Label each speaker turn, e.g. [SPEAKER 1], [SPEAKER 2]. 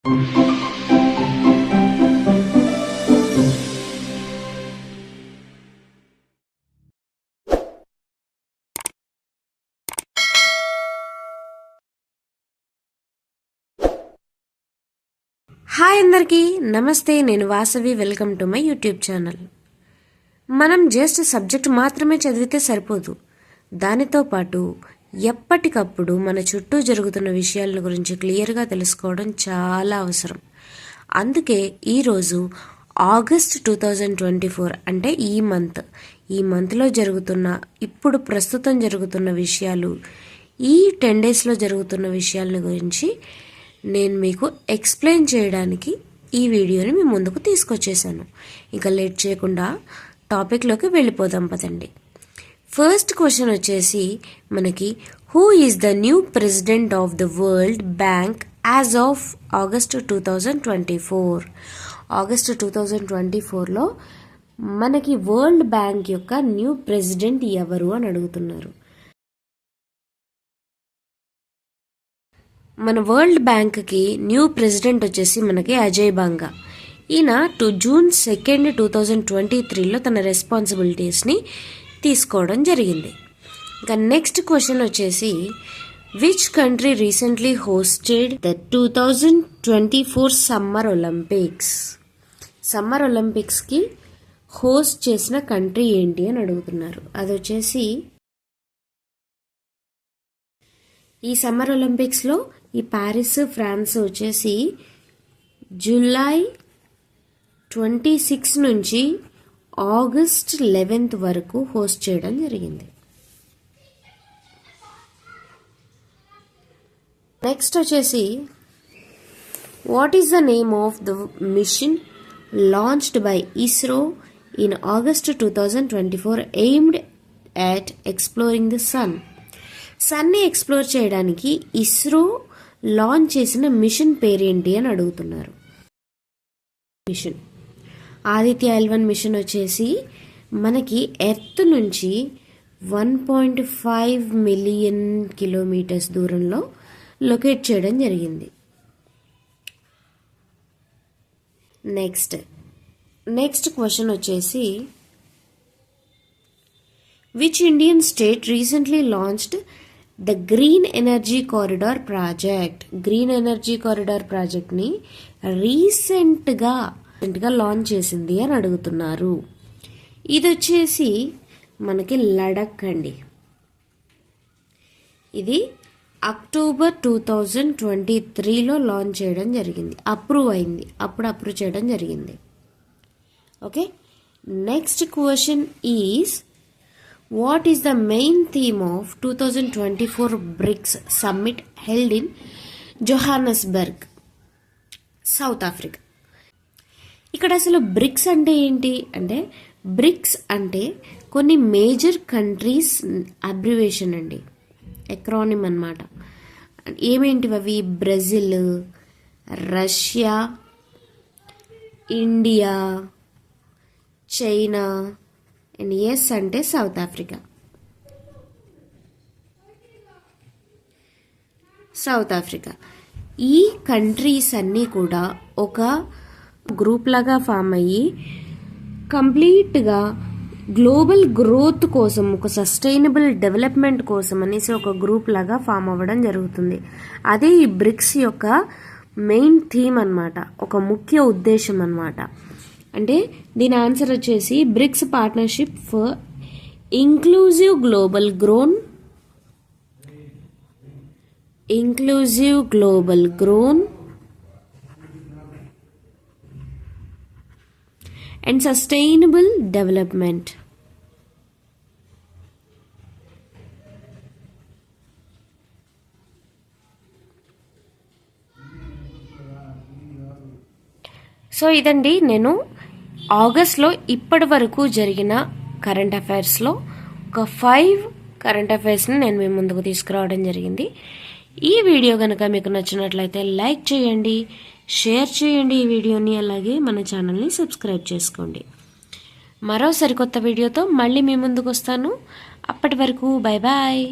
[SPEAKER 1] Hi అందరికీ నమస్తే. నేను Vasavi. Welcome to my YouTube channel. మనం జస్ట్ సబ్జెక్ట్ మాత్రమే చదివితే సరిపోదు. దానితో పాటు ఎప్పటికప్పుడు మన చుట్టూ జరుగుతున్న విషయాల గురించి క్లియర్గా తెలుసుకోవడం చాలా అవసరం. అందుకే ఈరోజు ఆగస్ట్ 2024 అంటే ఈ మంత్లో జరుగుతున్న ఇప్పుడు ప్రస్తుతం జరుగుతున్న విషయాలు, ఈ 10 డేస్లో జరుగుతున్న విషయాల గురించి నేను మీకు ఎక్స్ప్లెయిన్ చేయడానికి ఈ వీడియోని మీ ముందుకు తీసుకొచ్చేసాను. ఇంకా లేట్ చేయకుండా టాపిక్లోకి వెళ్ళిపోదాం పదండి. ఫస్ట్ క్వశ్చన్ వచ్చేసి మనకి, who is the new president of the World Bank as of August 2024? August 2024లో మనకి వరల్డ్ బ్యాంక్ యొక్క న్యూ ప్రెసిడెంట్ ఎవరు అని అడుగుతున్నారు. మన వరల్డ్ బ్యాంక్కి న్యూ ప్రెసిడెంట్ వచ్చేసి మనకి అజయ్ బాంగా. ఈయన జూన్ 2, 2023లో తన రెస్పాన్సిబిలిటీస్ని తీసుకోవడం జరిగింది. ఇంకా నెక్స్ట్ క్వశ్చన్ వచ్చేసి, which country recently hosted the 2024 summer Olympics? Summer ఒలింపిక్స్కి హోస్ట్ చేసిన కంట్రీ ఏంటి అని అడుగుతున్నారు. అది వచ్చేసి ఈ సమ్మర్ ఒలింపిక్స్లో ఈ ప్యారిస్, ఫ్రాన్స్ వచ్చేసి జూలై 26 నుంచి ఆగస్ట్ 11 వరకు హోస్ట్ చేయడం జరిగింది. నెక్స్ట్ వచ్చేసి, what is the name of the mission launched by ISRO in August 2024 aimed at exploring the sun? సన్ని ఎక్స్ప్లోర్ చేయడానికి ఇస్రో లాంచ్ చేసిన మిషన్ పేరేంటి అని అడుగుతున్నారు. మిషన్ ఆదిత్య L1 మిషన్ వచ్చేసి మనకి ఎర్త్ నుంచి 1.5 మిలియన్ కిలోమీటర్స్ దూరంలో లొకేట్ చేయడం జరిగింది. నెక్స్ట్ క్వశ్చన్ వచ్చేసి, which Indian state recently launched the green energy corridor project? Green energy corridor ప్రాజెక్ట్ని రీసెంట్గా లాంచ్ చేసింది అని అడుగుతున్నారు. ఇది వచ్చేసి మనకి లడక్ అండి. ఇది అక్టోబర్ 2023లో లాంచ్ చేయడం జరిగింది. అప్రూవ్ అయింది, అప్రూవ్ చేయడం జరిగింది. Okay, next question is, what is the main theme of 2024 BRICS summit held in Johannesburg, South Africa? ఇక్కడ అసలు బ్రిక్స్ అంటే ఏంటి అంటే, బ్రిక్స్ అంటే కొన్ని మేజర్ కంట్రీస్ అబ్రివేషన్ అండి, ఎక్రానిమ్ అన్నమాట. ఏమేంటివి అవి? Brazil, Russia, India, China and S అంటే సౌత్ ఆఫ్రికా. ఈ కంట్రీస్ అన్నీ కూడా ఒక గ్రూప్ లాగా ఫామ్ అయ్యి కంప్లీట్గా గ్లోబల్ గ్రోత్ కోసం, ఒక సస్టైనబుల్ డెవలప్మెంట్ కోసం అనేసి ఒక గ్రూప్ లాగా ఫామ్ అవ్వడం జరుగుతుంది. అదే ఈ బ్రిక్స్ యొక్క మెయిన్ థీమ్ అన్నమాట, ఒక ముఖ్య ఉద్దేశం అన్నమాట. అంటే దీని ఆన్సర్ వచ్చేసి, BRICS partnership for inclusive global growth and sustainable development. So ఇదండి నేను ఆగస్ట్లో ఇప్పటి వరకు జరిగిన కరెంట్ అఫైర్స్లో ఒక 5 కరెంట్ అఫైర్స్ని నేను మీ ముందుకు తీసుకురావడం జరిగింది. ఈ వీడియో కనుక మీకు నచ్చినట్లయితే లైక్ చేయండి, షేర్ చేయండి ఈ వీడియోని, అలాగే మన ఛానల్ని సబ్స్క్రైబ్ చేసుకోండి. మరో సరికొత్త వీడియోతో మళ్ళీ మీ ముందుకు వస్తాను. అప్పటి వరకు బై బాయ్.